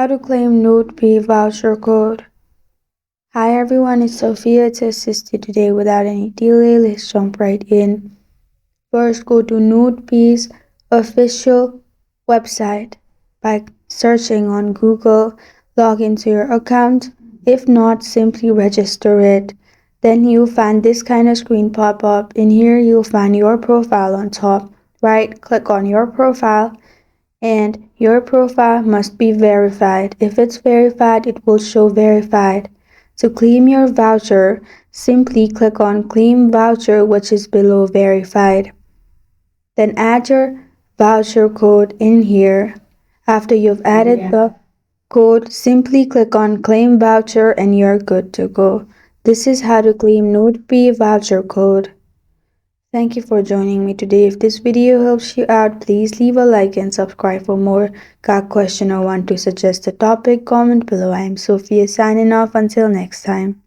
How to claim Nodepay Voucher Code. Hi everyone, it's Sophia to assist you today without any delay. Let's jump right in. First, go to Nodepay's official website by searching on Google. Log into your account. If not, simply register it. Then you'll find this kind of screen pop up. In here, you'll find your profile on top. Right, click on your profile. And your profile must be verified. If it's verified, it will show verified. To claim your voucher, simply click on Claim Voucher, which is below verified. Then add your voucher code in here. After you've added the code, simply click on Claim Voucher and you're good to go. This is how to claim Nodepay Voucher Code. Thank you for joining me today. If this video helps you out, please leave a like and subscribe for more. Got a question or want to suggest a topic? Comment below. I am Sophia signing off. Until next time.